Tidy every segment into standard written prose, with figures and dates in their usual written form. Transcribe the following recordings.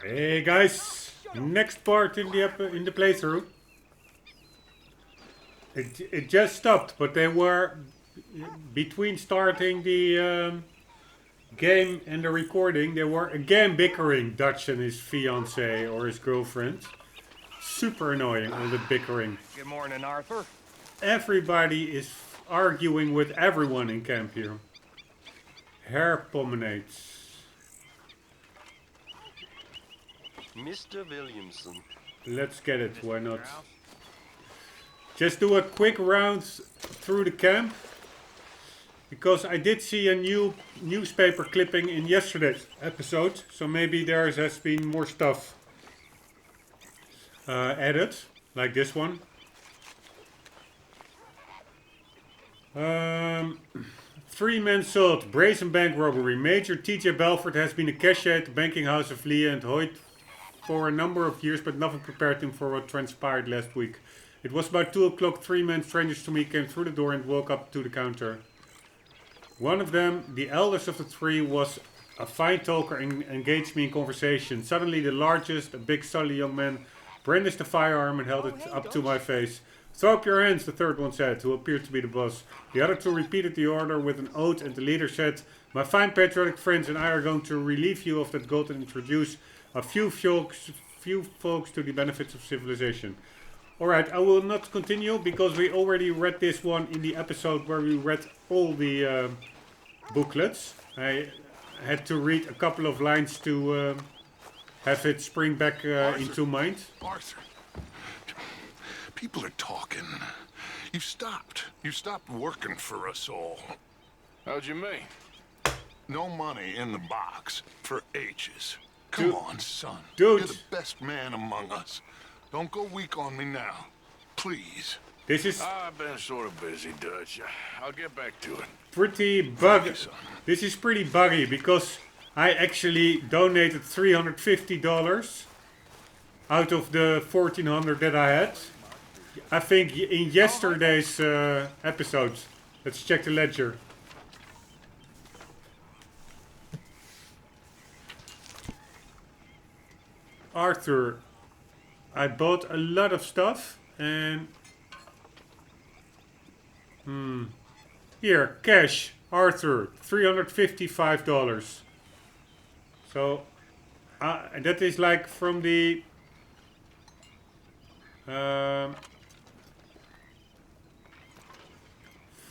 Hey guys, next part in the playthrough. It just stopped, but they were between starting the game and the recording. They were again bickering, Dutch and his fiance or his girlfriend. Super annoying, all the bickering. Good morning, Arthur. Everybody is arguing with everyone in camp here. Hair pomenates. Mr. Williamson. Let's get it, why not? Just do a quick round through the camp. Because I did see a new newspaper clipping in yesterday's episode. So maybe there has been more stuff added. Like this one. 3 men sold. Brazen bank robbery. Major TJ Belford has been a cashier at the banking house of Leah and Hoyt for a number of years, but nothing prepared him for what transpired last week. It was about 2 o'clock. 3 men, strangers to me, came through the door and walked up to the counter. One of them, the eldest of the 3, was a fine talker and engaged me in conversation. Suddenly, the largest, a big, sully young man, brandished a firearm and held it up to my face. "Throw up your hands," the third one said, who appeared to be the boss. The other 2 repeated the order with an oath, and the leader said, "My fine patriotic friends and I are going to relieve you of that gold and introduce a few folks to the benefits of civilization." Alright, I will not continue because we already read this one in the episode where we read all the booklets. I had to read a couple of lines to have it spring back into mind. Arthur, people are talking. You stopped working for us all. How'd you mean? No money in the box for H's. Come on, son. Dude. You're the best man among us. Don't go weak on me now. Please. This is I've been sort of busy, Dutch. I'll get back to it. pretty buggy. This is pretty buggy because I actually donated $350 out of the $1,400 that I had. I think in yesterday's episode. Let's check the ledger. Arthur, I bought a lot of stuff and here, cash, Arthur, $355. So that is like from the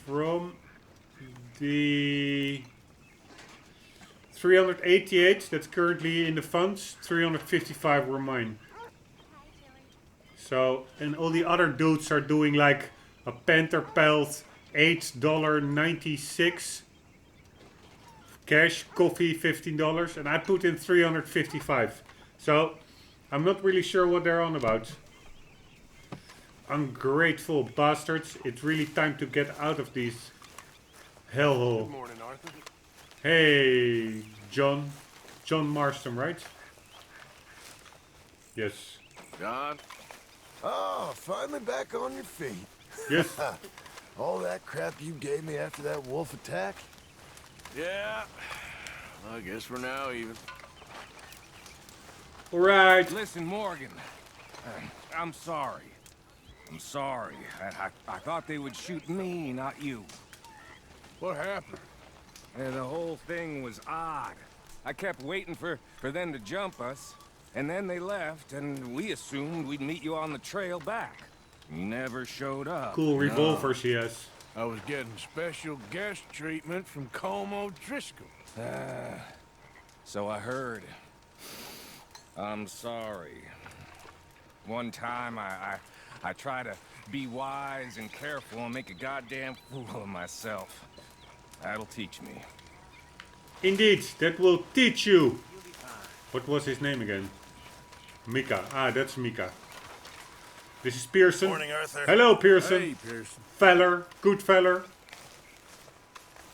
from the 388 that's currently in the funds, 355 were mine. So, and all the other dudes are doing like a Panther Pelt, $8.96. Cash, coffee, $15. And I put in 355. So, I'm not really sure what they're on about. Ungrateful bastards. It's really time to get out of these hellhole. Good morning, Arthur. Hey, John. John Marston, right? Yes. John? Oh, finally back on your feet. Yes. All that crap you gave me after that wolf attack? Yeah. I guess we're now even. Alright. Listen, Morgan. I'm sorry. I'm sorry. I thought they would shoot me, not you. What happened? The whole thing was odd. I kept waiting for them to jump us, and then they left, and we assumed we'd meet you on the trail back. You never showed up. Cool revolver she has. I was getting special guest treatment from Como Driscoll. So I heard. I'm sorry. One time I tried to be wise and careful and make a goddamn fool of myself. That'll teach me. Indeed, that will teach you. What was his name again? Mika. Ah, that's Mika. This is Pearson. Morning, Arthur. Hello, Pearson. Hey, Pearson. Feller. Good feller.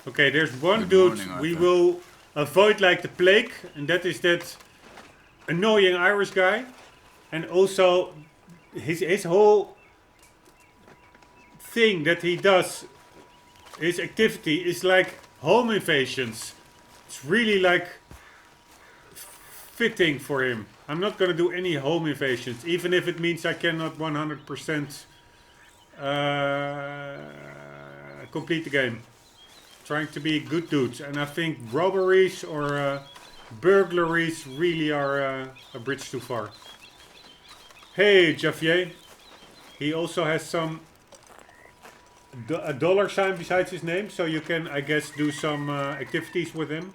Okay, there's one dude we will avoid like the plague. And that is that annoying Irish guy. And also his whole thing that he does, his activity is like home invasions. It's really like fitting for him. I'm not gonna do any home invasions, even if it means I cannot 100% complete the game. Trying to be good dudes, and I think robberies or burglaries really are a bridge too far. Hey, Javier. He also has some a dollar sign besides his name, so you can, I guess, do some activities with him.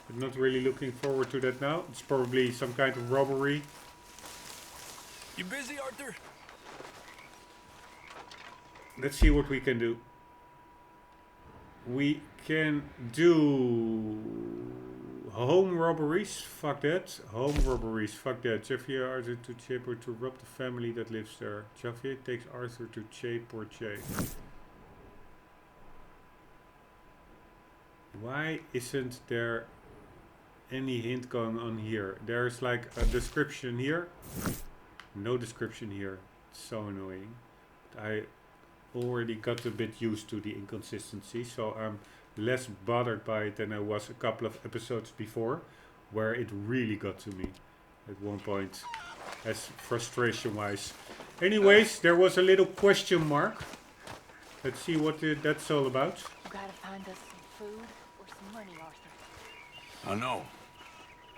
I'm not really looking forward to that now. It's probably some kind of robbery. You busy, Arthur? Let's see what we can do. We can do home robberies. Fuck that. Home robberies. Fuck that. Javier Arthur to Che or to rob the family that lives there. Javier takes Arthur to Che Porche. Why isn't there any hint going on here? There's like a description here. No description here. It's so annoying. I already got a bit used to the inconsistency, so I'm less bothered by it than I was a couple of episodes before, where it really got to me at one point, as frustration wise. Anyways, there was a little question mark. Let's see what that's all about. You gotta find us some food or some money, Arthur. I know.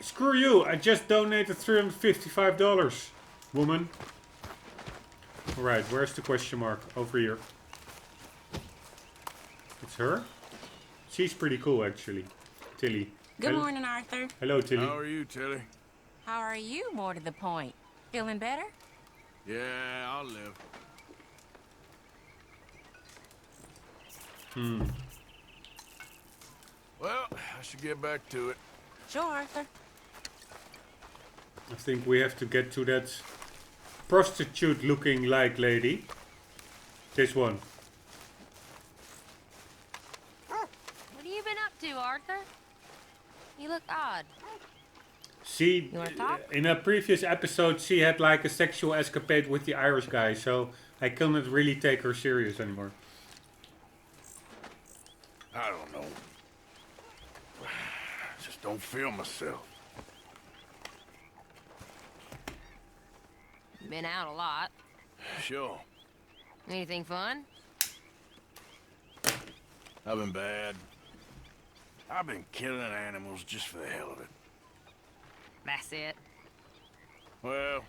Screw you, I just donated $355, woman. Alright, where's the question mark? Over here. It's her? She's pretty cool, actually. Tilly. Good morning, Arthur. Hello, Tilly. How are you, Tilly? How are you, more to the point? Feeling better? Yeah, I'll live. Well, I should get back to it. Sure, Arthur. I think we have to get to that prostitute looking like lady. This one. What have you been up to, Arthur? You look odd. See, You wanna talk? in a previous episode, she had like a sexual escapade with the Irish guy, so I cannot really take her serious anymore. I don't know. Just don't feel myself. Been out a lot. Sure, Anything fun? I've been bad. I've been killing animals just for the hell of it. That's it. Well,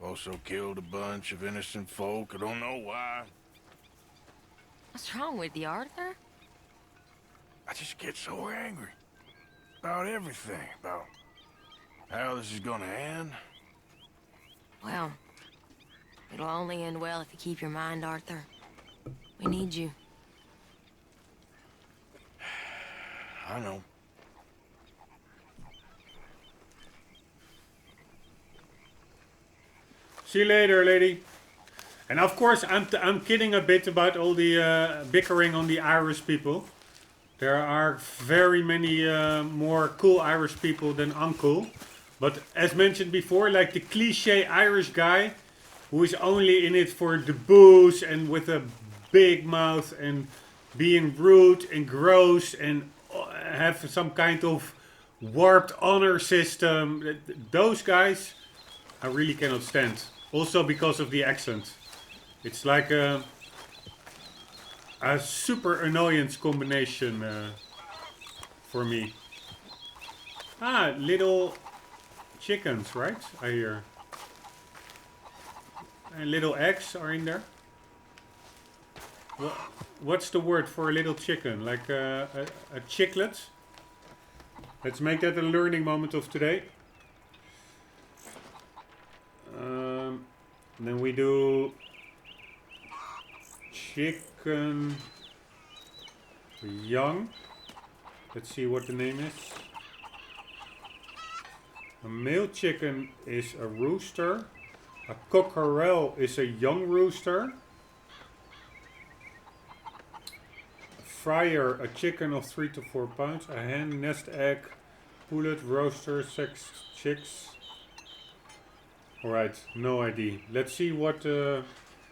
also killed a bunch of innocent folk. I don't know why. What's wrong with you, Arthur? I just get so angry. About everything. About how this is gonna end. Well, it'll only end well if you keep your mind, Arthur. We need you. I know. See you later, lady. And of course, I'm kidding a bit about all the bickering on the Irish people. There are very many more cool Irish people than uncool. But as mentioned before, like the cliche Irish guy who is only in it for the booze and with a big mouth and being rude and gross and have some kind of warped honor system. Those guys I really cannot stand. Also because of the accent. It's like a super annoyance combination for me. Ah, little chickens, right? I hear. And little eggs are in there. What's the word for a little chicken? Like a chicklet? Let's make that a learning moment of today. Then we do chicken young. Let's see what the name is. A male chicken is a rooster. A cockerel is a young rooster. A fryer, a chicken of 3 to 4 pounds. A hen, nest egg, pullet, roaster, 6 chicks. Alright, no idea. Let's see what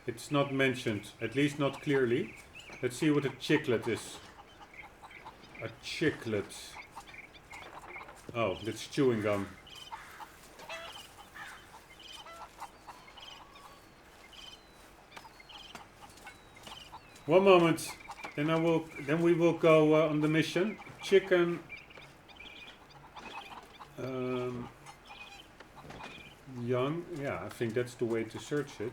it's not mentioned, at least not clearly. Let's see what a chicklet is. A chicklet. Oh, that's chewing gum. One moment. Then we will go on the mission. Chicken. Young. Yeah, I think that's the way to search it.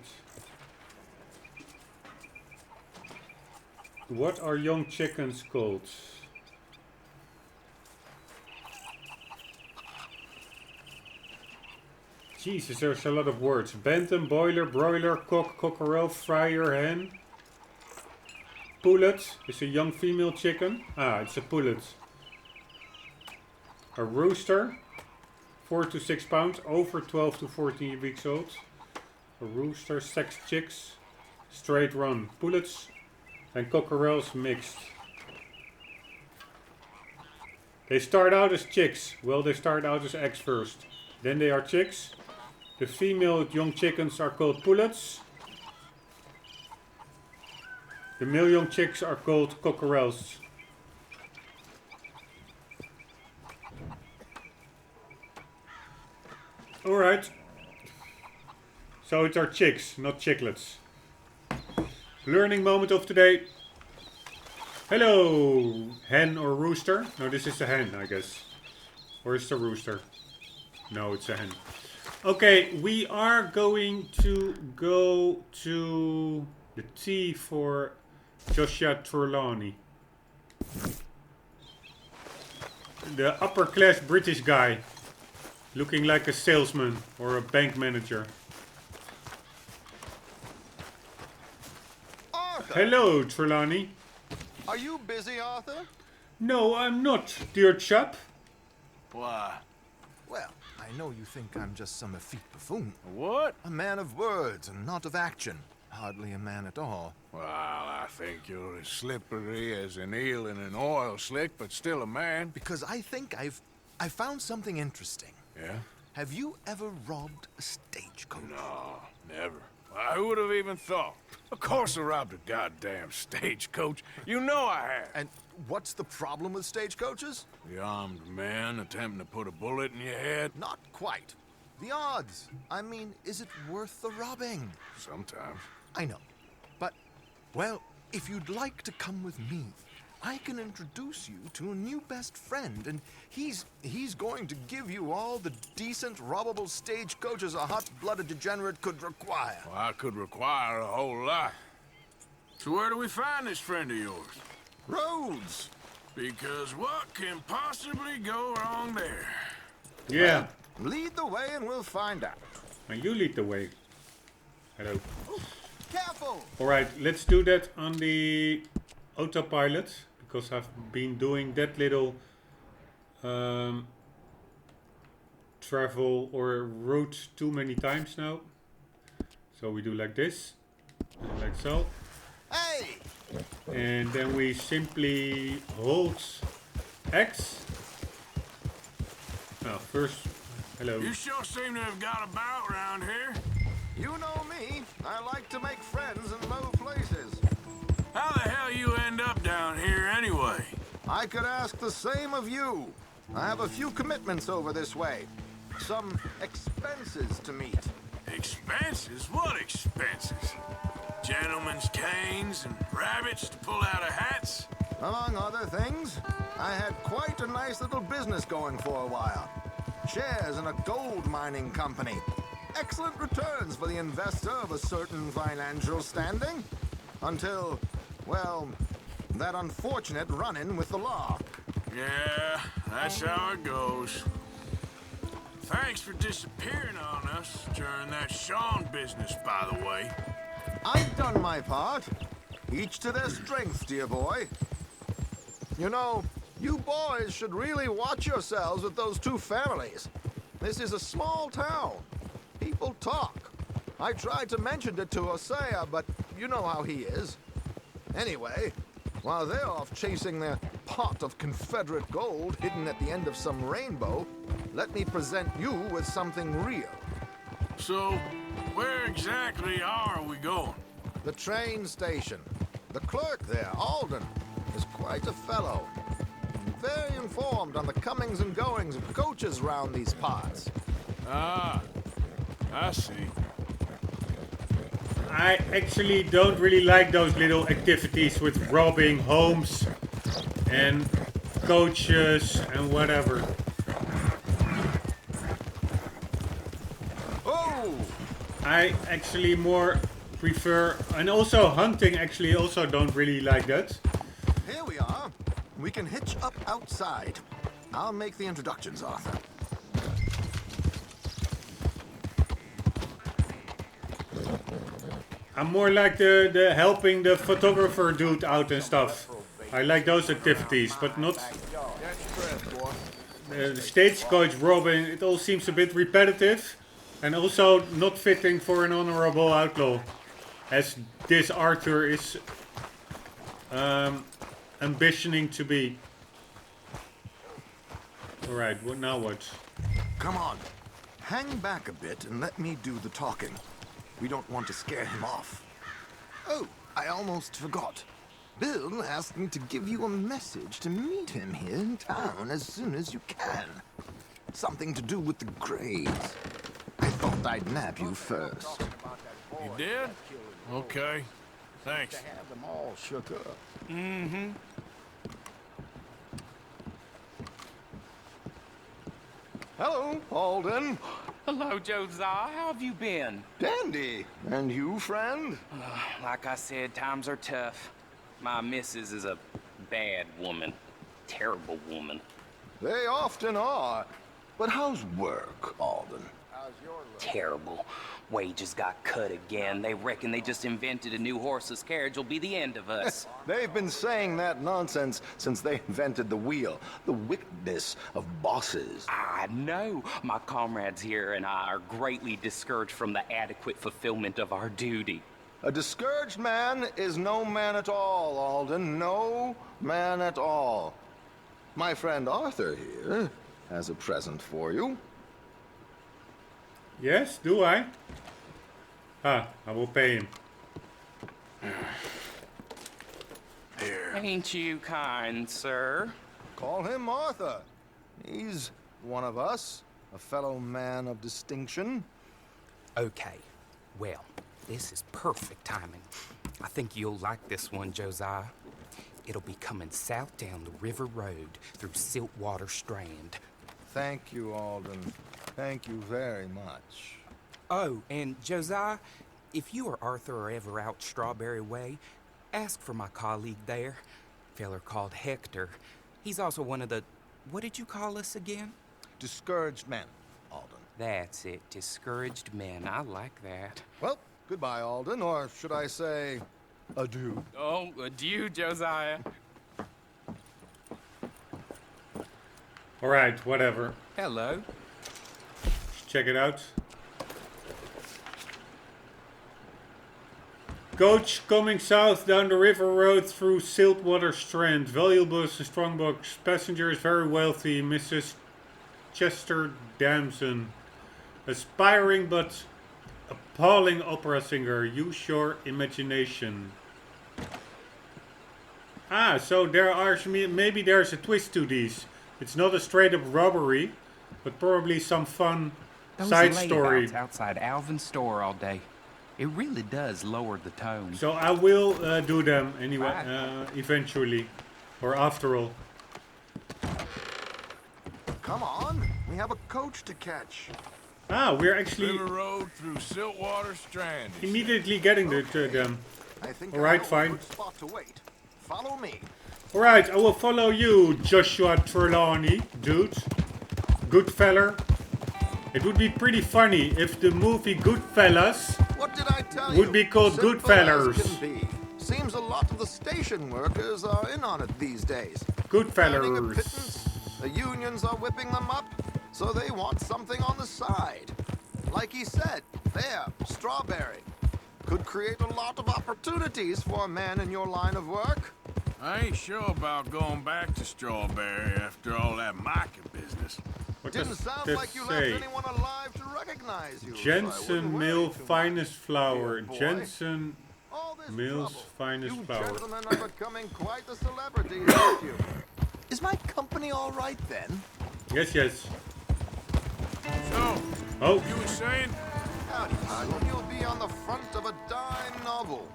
What are young chickens called? Jesus, there's a lot of words. Bantam, boiler, broiler, cock, cockerel, fryer, hen. Pullet is a young female chicken. Ah, it's a pullet. A rooster, 4 to 6 pounds, over 12 to 14 weeks old. A rooster, sex chicks, straight run. Pullets and cockerels mixed. They start out as chicks. Well, they start out as eggs first. Then they are chicks. The female young chickens are called pullets. The male young chicks are called cockerels. Alright. So it's our chicks, not chicklets. Learning moment of today. Hello, hen or rooster? No, this is a hen, I guess. Or is it a rooster? No, it's a hen. Okay, we are going to go to the T for Joshua Trelawney. The upper class British guy. Looking like a salesman or a bank manager. Arthur! Hello, Trelawney. Are you busy, Arthur? No, I'm not, dear chap. Why? Well, I know you think I'm just some effete buffoon. What? A man of words and not of action. Hardly a man at all. Well, I think you're as slippery as an eel in an oil slick, but still a man. Because I think I found something interesting. Yeah? Have you ever robbed a stagecoach? No, never. Why, who would have even thought? Of course I robbed a goddamn stagecoach. You know I have. And what's the problem with stagecoaches? The armed man attempting to put a bullet in your head? Not quite. The odds. I mean, is it worth the robbing? Sometimes. I know. But, well, if you'd like to come with me, I can introduce you to a new best friend, and he's going to give you all the decent, robbable stagecoaches a hot-blooded degenerate could require. Well, I could require a whole lot. So where do we find this friend of yours? Roads! Because what can possibly go wrong there? Yeah. Lead the way and we'll find out. And you lead the way. Hello. Careful! Alright, let's do that on the autopilot. Because I've been doing that little travel or route too many times now. So we do like this. And like so. Hey! And then we simply hold X. Now first, hello. You sure seem to have got about around here. You know me. I like to make friends in low places. How the hell you end up down here anyway? I could ask the same of you. I have a few commitments over this way. Some expenses to meet. Expenses? What expenses? Gentlemen's canes and rabbits to pull out of hats? Among other things, I had quite a nice little business going for a while. Shares in a gold mining company. Excellent returns for the investor of a certain financial standing. Until, well, that unfortunate run-in with the law. Yeah, that's how it goes. Thanks for disappearing on us during that Sean business, by the way. I've done my part. Each to their strengths, dear boy. You know, you boys should really watch yourselves with those two families. This is a small town. People talk. I tried to mention it to Hosea, but you know how he is. Anyway, while they're off chasing their pot of Confederate gold hidden at the end of some rainbow, let me present you with something real. So, where exactly are we going? The train station. The clerk there, Alden, is quite a fellow. very informed on the comings and goings of coaches round these parts. Ah, I see. I actually don't really like those little activities with robbing homes and coaches and whatever. Oh! I actually more prefer, and also hunting actually also don't really like that. Here we are. We can hitch up outside. I'll make the introductions, Arthur. I'm more like the helping the photographer dude out and stuff. I like those activities, but not the stagecoach robbing. It all seems a bit repetitive and also not fitting for an honorable outlaw, as this Arthur is ambitioning to be. Alright, what now what? Come on. Hang back a bit and let me do the talking. We don't want to scare him off. Oh, I almost forgot. Bill asked me to give you a message to meet him here in town as soon as you can. Something to do with the grades. I thought I'd nab you first. You did? Okay. Thanks. Have them all shook up. Mm-hmm. Hello, Alden. Hello, Josiah. How have you been? Dandy. And you, friend? Like I said, times are tough. My missus is a bad woman. Terrible woman. They often are. But how's work, Alden? Terrible. Wages got cut again. They reckon they just invented a new horseless carriage will be the end of us. They've been saying that nonsense since they invented the wheel. The wickedness of bosses. I know. My comrades here and I are greatly discouraged from the adequate fulfillment of our duty. A discouraged man is no man at all, Alden. No man at all. My friend Arthur here has a present for you. Yes, do I? Ah, I will pay him. Here. Ain't you kind, sir? Call him Arthur. He's one of us, a fellow man of distinction. Okay. Well, this is perfect timing. I think you'll like this one, Josiah. It'll be coming south down the river road through Siltwater Strand. Thank you, Alden. Thank you very much. Oh, and Josiah, if you or Arthur are ever out Strawberry Way, ask for my colleague there, feller called Hector. He's also one of the, what did you call us again? Discouraged men, Alden. That's it, discouraged men. I like that. Well, goodbye, Alden, or should I say, adieu. Oh, adieu, Josiah. Alright, whatever. Hello. Check it out. Coach coming south down the river road through Siltwater Strand. Valuables and strongbox. Passenger is very wealthy. Mrs. Chester Damson. Aspiring but appalling opera singer. Use your imagination. Ah, so there are maybe there's a twist to these. It's not a straight up robbery, but probably some fun side story. Outside Alvin's store all day. It really does lower the tone. So I will do them anyway, eventually, or after all. Come on, we have a coach to catch. Ah, we're actually River Road through Siltwater Strand. immediately getting to them. I think Alright, I know fine. a good spot to wait. Follow me. Alright, I will follow you, Joshua Trelawney, dude. Good feller. It would be pretty funny if the movie Goodfellas What did I tell you? would be called Simple Goodfellas. as can be. Seems a lot of the station workers are in on it these days. Earning a Goodfellas. pittance, the unions are whipping them up, so they want something on the side. Like he said, there, Strawberry. Could create a lot of opportunities for a man in your line of work. I ain't sure about going back to Strawberry after all that market business. What Didn't does sound this like you say? left anyone alive to recognize you. so I Jensen wouldn't worry Mill too much. finest flour. Dear boy. Jensen All this Mill's trouble. finest You flour. gentlemen are becoming quite the celebrity, aren't you? Is my company all right then? Yes, yes. So, Oh, you were saying? Howdy, Hudson. You'll be on the front of a dime novel.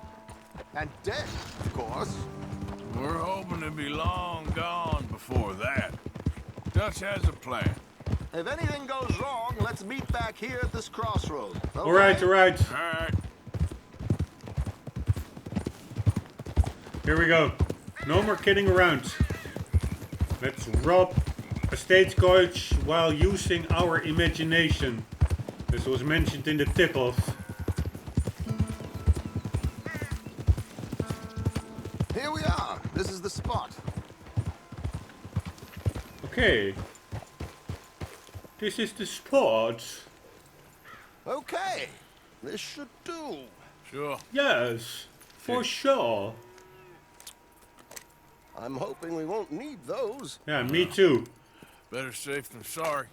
And dead, of course. We're hoping to be long gone before that. Dutch has a plan. If anything goes wrong, let's meet back here at this crossroad. Okay? all right, all right. Alright. Here we go. No more kidding around. Let's rob a stagecoach while using our imagination. This was mentioned in the tip-off. Here we are. This is the spot. Okay. This is the spot. Okay. This should do. Sure. Yes, for sure. I'm hoping we won't need those. Yeah, me too. Better safe than sorry.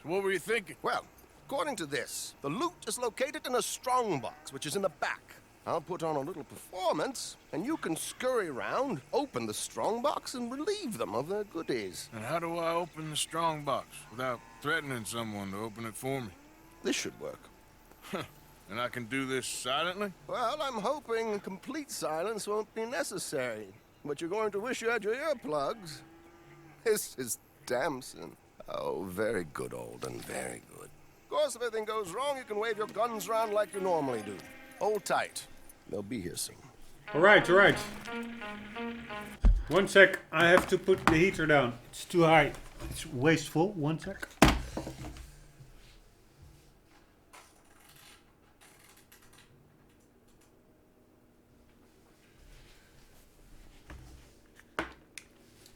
So what were you thinking? Well, according to this, the loot is located in a strongbox, which is in the back. I'll put on a little performance, and you can scurry around, open the strongbox, and relieve them of their goodies. And how do I open the strong box without threatening someone to open it for me? This should work. And I can do this silently? Well, I'm hoping complete silence won't be necessary. But you're going to wish you had your earplugs. This is Damson. Oh, very good, Alden, very good. Of course, if anything goes wrong, you can wave your guns around like you normally do. Hold tight. They'll be here soon. All right, all right. One sec, I have to put the heater down. It's too high. It's wasteful. One sec.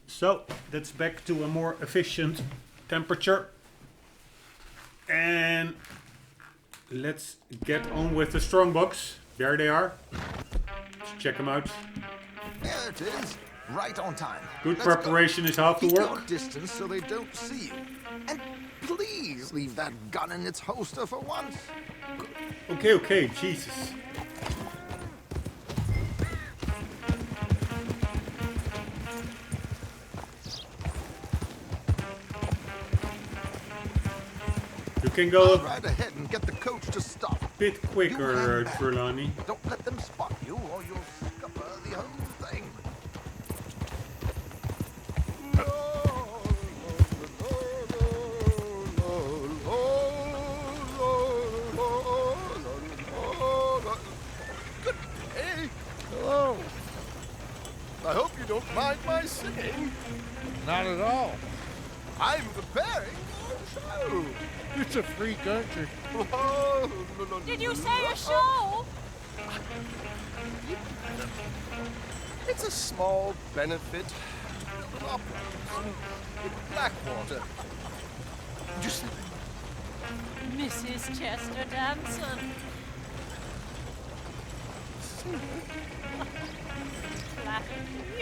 So, that's back to a more efficient temperature. And let's get on with the strongbox. There they are. Let's check them out. There it is. Right on time. Good Let's go. preparation is half the Keep your work. distance so they don't see you. And please leave that gun in its holster for once. Okay, okay, Jesus. You can go I'll a ride ahead and get the coach to stop. bit quicker, Trelawney. Don't let them spot you or you'll scupper the whole thing. Good day. Hello. I hope you don't mind my singing. Not at all. I'm preparing for a show. It's a free country. Oh, Did you say a show? It's a small benefit opera in Blackwater. Just Mrs. Chester Damson.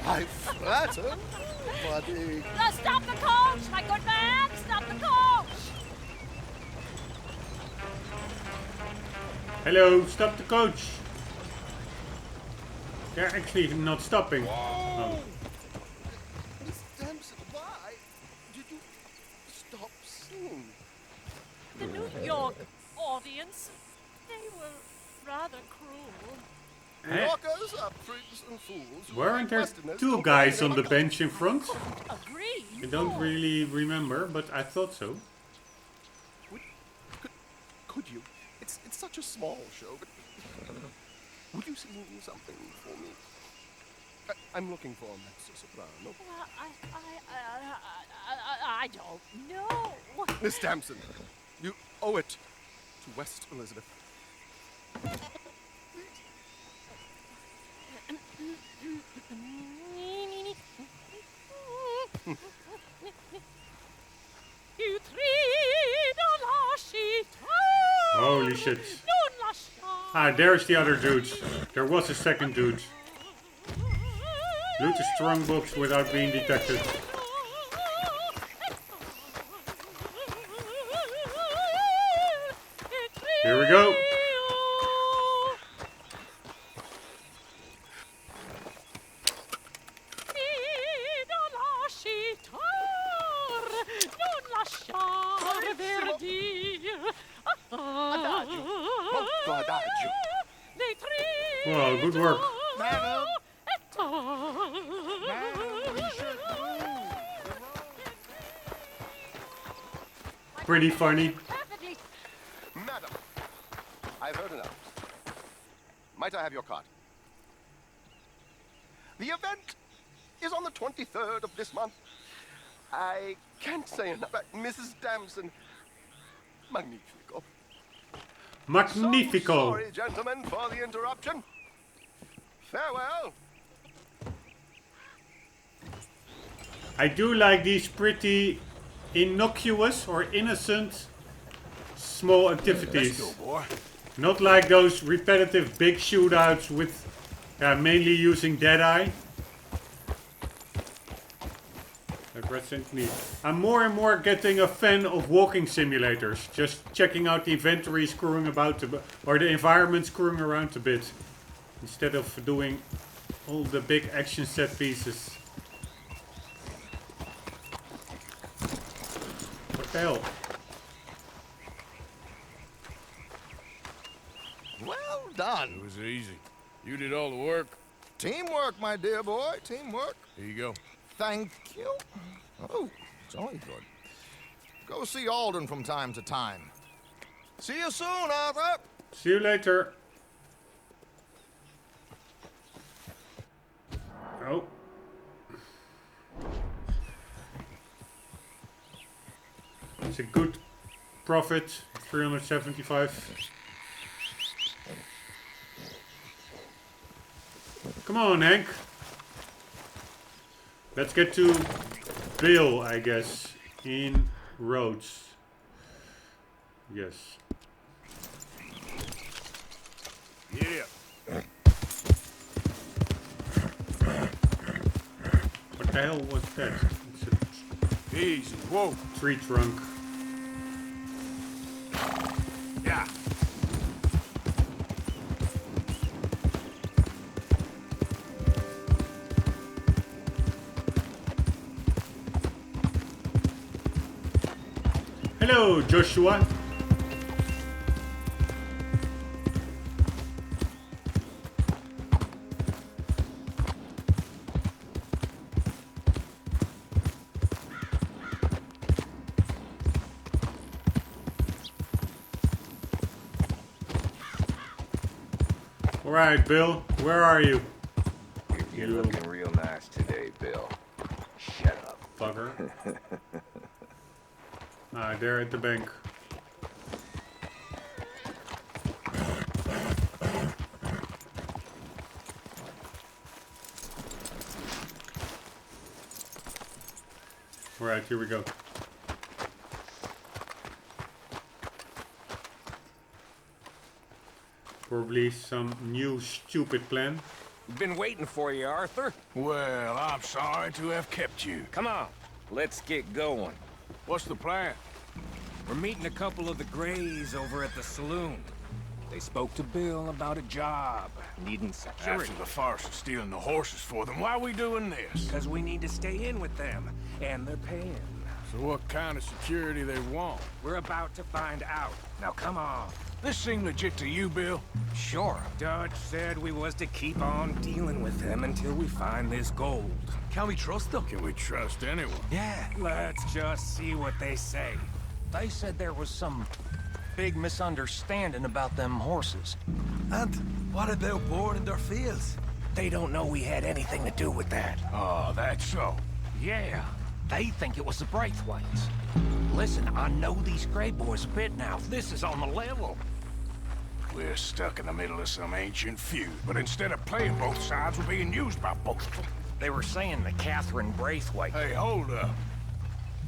I flatter, buddy. Stop the coach, my good man! Stop the coach! Hello, stop the coach. They're actually not stopping. Oh. Miss Damson, why did you stop singing? The New York audience, they were rather cruel. Eh? Walkers are prigs and fools. Weren't there Westerners two don't guys mind on the them. bench in front? Agree. I don't really remember, but I thought so. Could you? It's such a small show, but would you sing something for me? I'm looking for a mezzo-soprano. Well, I don't know. Miss Damson, you owe it to West Elizabeth. Holy shit. Ah, there's the other dude. There was a second dude. Loot the strong box without being detected. Here we go. Wow, good work. Madam. Madam, we should move. Pretty funny. Madam, I've heard enough. Might I have your card? The event is on the 23rd of this month. I can't say enough. But Mrs. Damson, magnifico. Magnifico. So sorry, gentlemen, for the interruption. Farewell. I do like these pretty innocuous or innocent small activities. Let's go, boy. Not like those repetitive big shootouts with mainly using Deadeye. I'm more and more getting a fan of walking simulators. Just checking out the inventory, screwing about, or the environment, screwing around a bit. Instead of doing all the big action set pieces. What the hell? Well done. It was easy. You did all the work. Teamwork, my dear boy. Teamwork. Here you go. Thank you. Oh, it's only good. Go see Alden from time to time. See you soon, Arthur. See you later. Oh. It's a good profit, 375. Come on, Hank. Let's get to Bill, I guess, in Rhodes. Yes. Yeah. What the hell was that? It's Easy. Whoa. a tree trunk. Yeah. Hello, Joshua. All right, Bill, where are you? You're looking real nice today, Bill. Shut up. Fucker. Ah, they're at the bank. All right, here we go. Probably some new stupid plan. Been waiting for you, Arthur. Well, I'm sorry to have kept you. Come on, let's get going. What's the plan? We're meeting a couple of the Greys over at the saloon. They spoke to Bill about a job, needing security. After the farce of stealing the horses for them, why are we doing this? Because we need to stay in with them, and they're paying. So what kind of security they want? We're about to find out. Now come on. This seem legit to you, Bill? Sure. Dutch said we was to keep on dealing with them until we find this gold. Can we trust them? Can we trust anyone? Yeah. Let's just see what they say. They said there was some big misunderstanding about them horses. And what about boarding their fields? They don't know we had anything to do with that. Oh, that's so. Yeah, they think it was the Braithwaites. Listen, I know these Grey boys a bit now. This is on the level. We're stuck in the middle of some ancient feud, but instead of playing both sides, we're being used by both of them. They were saying that Catherine Braithwaite... Hey, hold up.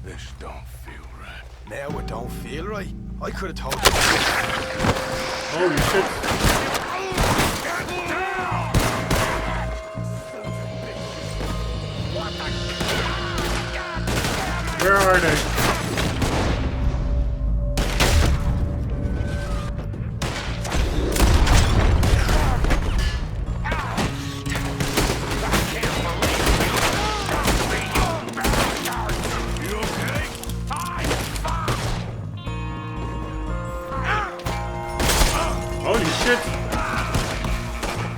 This don't feel right. Now it don't feel right. I could have told you. Holy shit. Where are they? shit.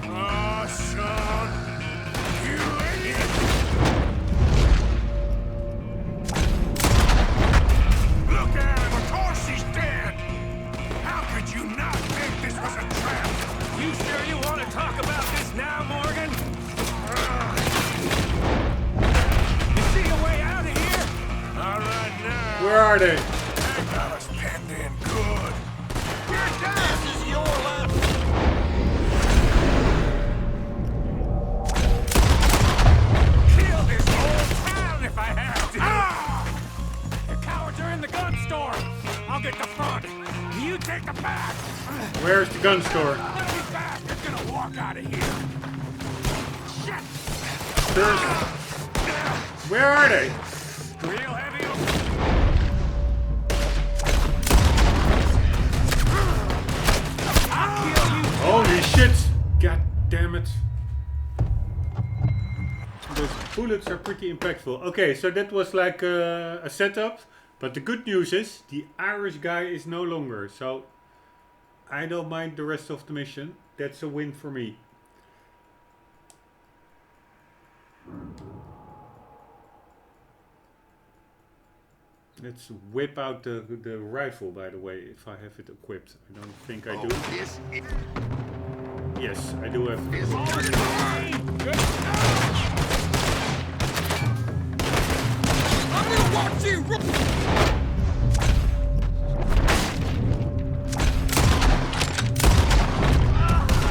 Oh, son. You idiot. Look at him. Of course he's dead. How could you not think this was a trap? You sure you want to talk about this now, Morgan? You see a way out of here? All right now. Where are they? That got us penned in good. You're done. This is your left. Kill this whole town if I have to. Ah! The cowards are in the gun store. I'll get the front. You take the back. Where's the gun store? These bastards gonna walk out of here. Shit. Where are they? Real heavy. I'll kill you. Holy shit! God damn it. Those bullets are pretty impactful. Okay, so that was like a setup. But the good news is, the Irish guy is no longer. So, I don't mind the rest of the mission. That's a win for me. Let's whip out the rifle, by the way, if I have it equipped. I don't think I do. Yes, I do have it equipped. I'm gonna watch you.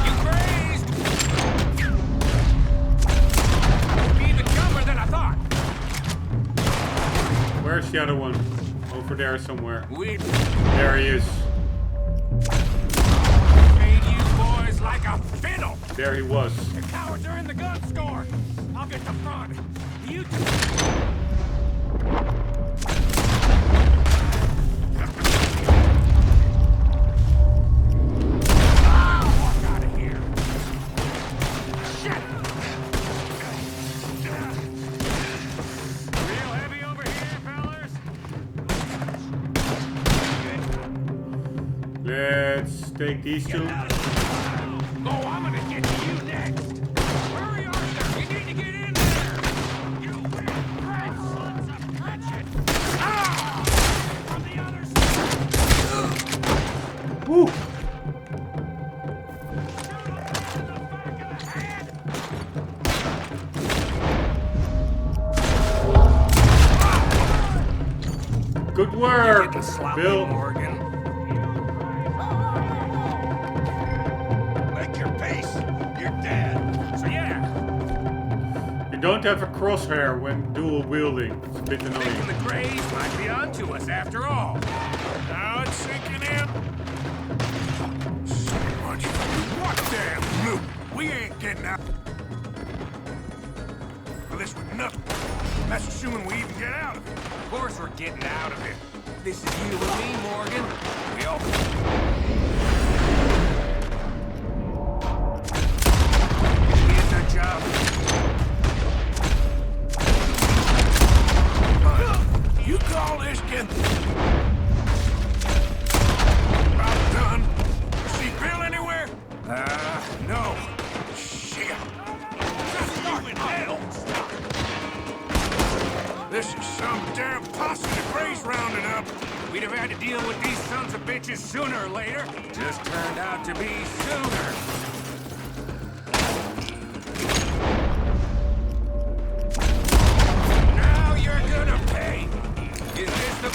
You crazed? Be even dumber than I thought. Where's the other one? Over there somewhere. We There he is. made you boys like a fiddle. There he was. The cowards are in the gun store. I'll get the front. You walk out of here. Shit. Real heavy over here, fellas. Let's take these two. Oh, I'm gonna get to you next. Hurry, Arthur. You need to get in there. You weird red sons of bitches. Ah! From the other side. Woo! Good work, Bill. Morgan. Make your peace. You're dead. So yeah, You don't have a crosshair when dual wielding. It's a bit thinking annoying. the Greys might be onto us after all. Now it's sinking in. So much. What damn loot? We ain't getting out of this with nothing. That's assuming we even get out of it. Of course we're getting out of it. This is you and me, Morgan. We all... Here's our job. You call this getting about done? See Bill anywhere? No. Shit. You in hell. This is some damn posse the Grays rounded up. We'd have had to deal with these sons of bitches sooner or later. Just turned out to be sooner. Now you're gonna pay. Is this the...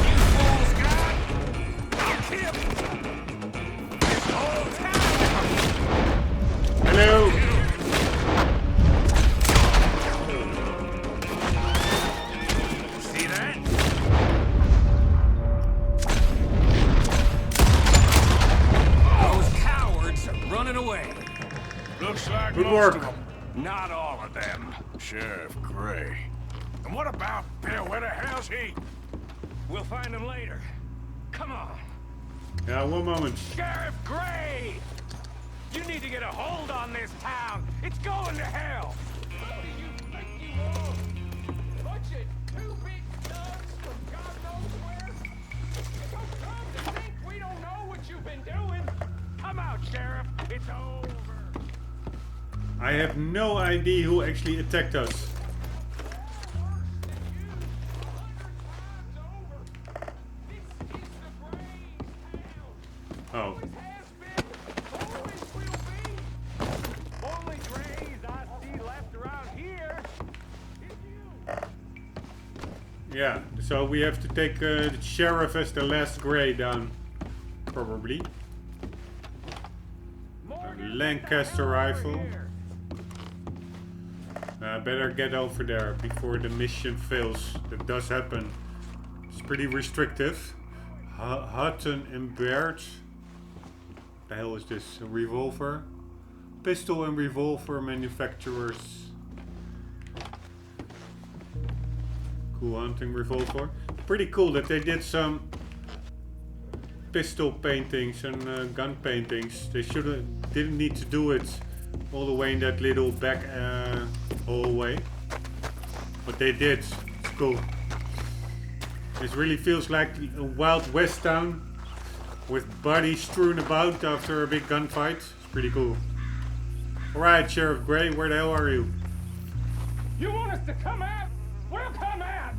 You fools got? I'll kill this whole town. Hello. See that? Those cowards are running away. Looks like Good most work. of them. Not all of them. Sheriff Gray. And what about Bill? Where the hell's he? We'll find him later. Come on. Yeah, one moment. Sheriff Gray! You need to get a hold on this town. It's going to hell. What do you think you are? Bunch of two big thugs from God knows where? You don't come to think I have no idea who actually attacked us. Oh. Yeah, so we have to take the sheriff as the last grey down. Probably. A Lancaster rifle. Better get over there before the mission fails. That does happen. It's pretty restrictive. Hutton and Baird. The hell is this? A revolver? Pistol and revolver manufacturers. Cool hunting revolver. Pretty cool that they did some pistol paintings and gun paintings. They didn't need to do it all the way in that little back hallway, but they did. It's cool. This really feels like a Wild West town with bodies strewn about after a big gunfight. It's pretty cool. Alright, Sheriff Grey, where the hell are you? You want us to come out? We'll come out!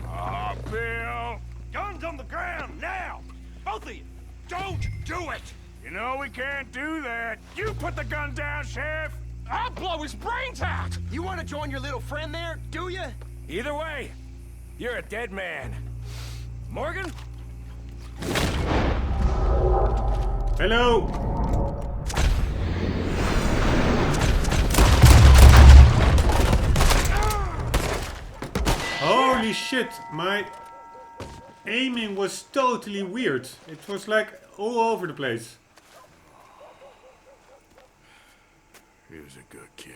Ah, Bill! Guns on the ground, now! Both of you! Don't do it! You know we can't do that. You put the gun down, Sheriff! I'll blow his brains out! You want to join your little friend there, do you? Either way, you're a dead man. Morgan? Hello! Holy shit, my aiming was totally weird. It was like all over the place. He was a good kid.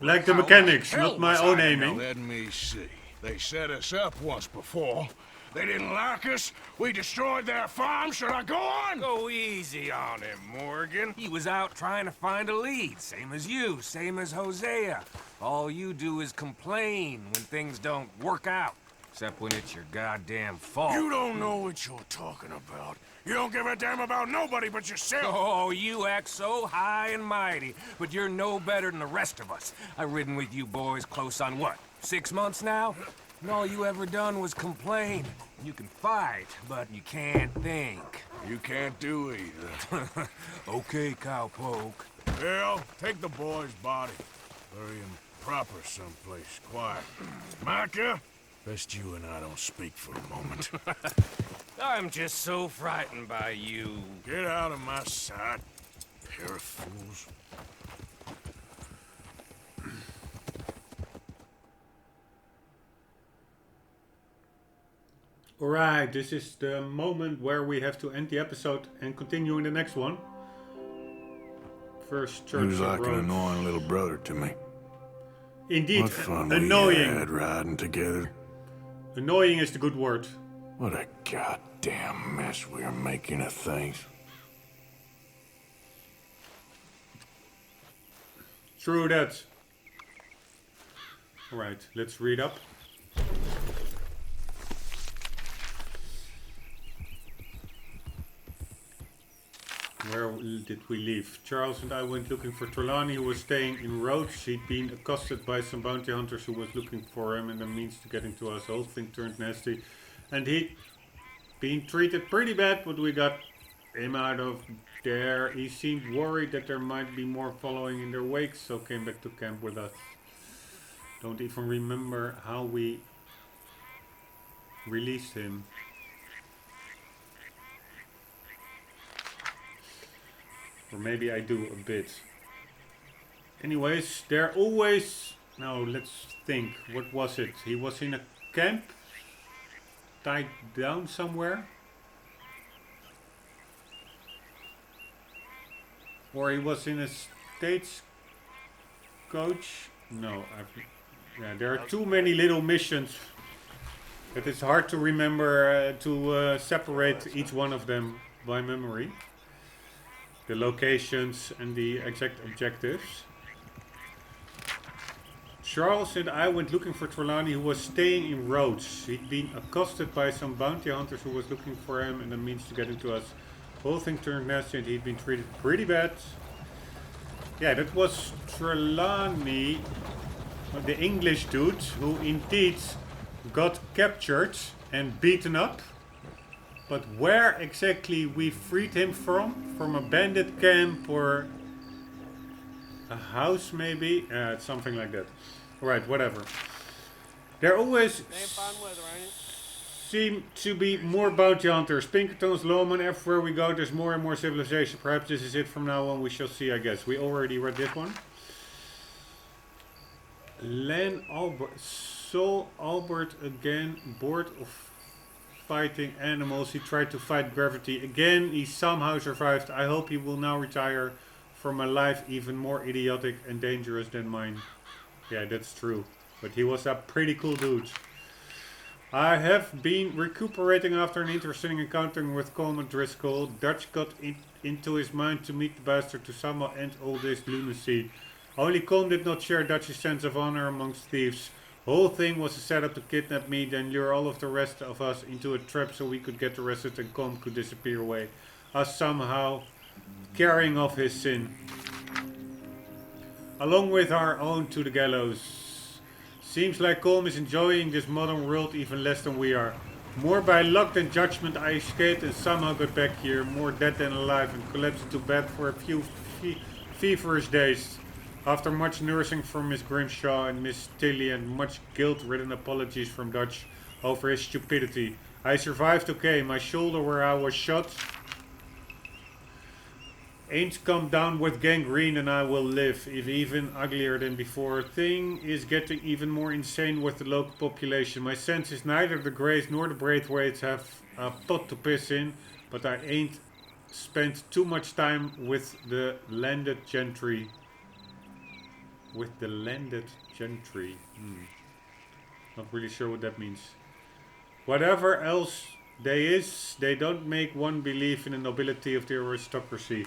Like the mechanics, not my own aiming. Let me see. They set us up once before. They didn't like us. We destroyed their farm. Should I go on? Go easy on him, Morgan. He was out trying to find a lead. Same as you, same as Hosea. All you do is complain when things don't work out. Except when it's your goddamn fault. You don't know what you're talking about. You don't give a damn about nobody but yourself. Oh, you act so high and mighty, but you're no better than the rest of us. I've ridden with you boys close on what, 6 months now? And all you ever done was complain. You can fight, but you can't think. You can't do either. Okay, cowpoke. Bill, take the boy's body. Bury him proper someplace quiet. Micah, best you and I don't speak for a moment. I'm just so frightened by you. Get out of my sight, pair of fools. Alright, this is the moment where we have to end the episode and continue in the next one. First Church He was of like Rhodes. an annoying little brother to me. Indeed, What fun annoying. we had riding together. Annoying is the good word. What a goddamn mess we are making of things. True that. Alright, let's read up. Where did we leave? Charles and I went looking for Trelawney, who was staying in Rhodes. He'd been accosted by some bounty hunters who was looking for him and the means to getting to us. The whole thing turned nasty. And he'd been treated pretty bad, but we got him out of there. He seemed worried that there might be more following in their wake, so came back to camp with us. Don't even remember how we released him. Or maybe I do a bit. Anyways, they're always... No, let's think. What was it? He was in a camp? Tied down somewhere? Or he was in a stagecoach? No, yeah, there are too many little missions that it's hard to remember to separate each one of them by memory. The locations and the exact objectives. Charles and I went looking for Trelawney, who was staying in Rhodes. He'd been accosted by some bounty hunters who was looking for him and the means to get into us. The whole thing turned nasty and he'd been treated pretty bad. Yeah, that was Trelawney, the English dude, who indeed got captured and beaten up. But where exactly we freed him from? From a bandit camp or a house maybe? It's something like that. Alright, whatever. There always seem to be more bounty hunters. Pinkertons, Lawmen, everywhere we go there's more and more civilization. Perhaps this is it from now on, we shall see, I guess. We already read this one. Len Albert, Sol Albert again, bored of fighting animals. He tried to fight gravity again. He somehow survived. I hope he will now retire from a life even more idiotic and dangerous than mine. Yeah, that's true. But he was a pretty cool dude. I have been recuperating after an interesting encounter with Coleman Driscoll. Dutch got into his mind to meet the bastard to somehow end all this lunacy. Only Colm did not share Dutch's sense of honor amongst thieves. The whole thing was a setup to kidnap me, then lure all of the rest of us into a trap so we could get arrested and Colm could disappear away. Us somehow carrying off his sin. Along with our own to the gallows. Seems like Colm is enjoying this modern world even less than we are. More by luck than judgment I escaped and somehow got back here. More dead than alive and collapsed into bed for a few feverish days. After much nursing from Miss Grimshaw and Miss Tilly and much guilt-ridden apologies from Dutch over his stupidity, I survived okay. My shoulder where I was shot ain't come down with gangrene and I will live, if even uglier than before. Thing is getting even more insane with the local population. My sense is neither the Greys nor the Braithwaites have a pot to piss in, but I ain't spent too much time with the landed gentry. With the landed gentry. Not really sure what that means. Whatever else they is, they don't make one believe in the nobility of the aristocracy.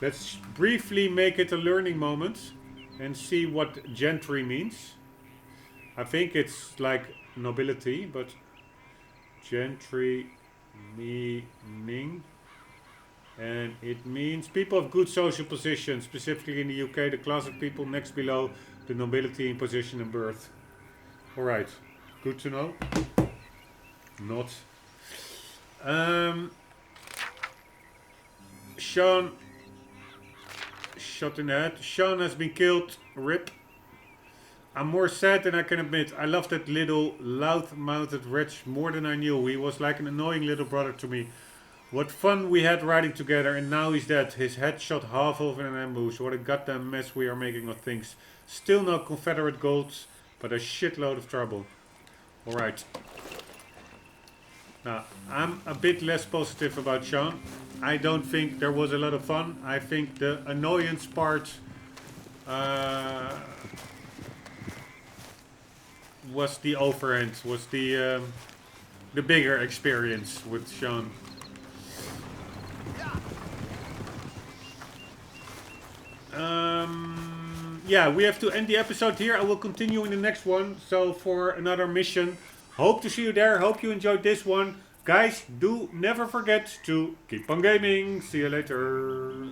Let's briefly make it a learning moment and see what gentry means. I think it's like nobility, but gentry meaning. And it means people of good social position, specifically in the UK, the class of people next below the nobility in position and birth. Alright, good to know. Not. Sean, shot in the head. Sean has been killed. RIP. I'm more sad than I can admit. I loved that little loud-mouthed wretch more than I knew. He was like an annoying little brother to me. What fun we had riding together, and now he's dead. His head shot half off in an ambush. What a goddamn mess we are making of things. Still no Confederate golds, but a shitload of trouble. Alright. Now, I'm a bit less positive about Sean. I don't think there was a lot of fun. I think the annoyance part was the overhand, was the bigger experience with Sean. Yeah, we have to end the episode here. I will continue in the next one. So for another mission. Hope to see you there. Hope you enjoyed this one. Guys, do never forget to keep on gaming. See you later.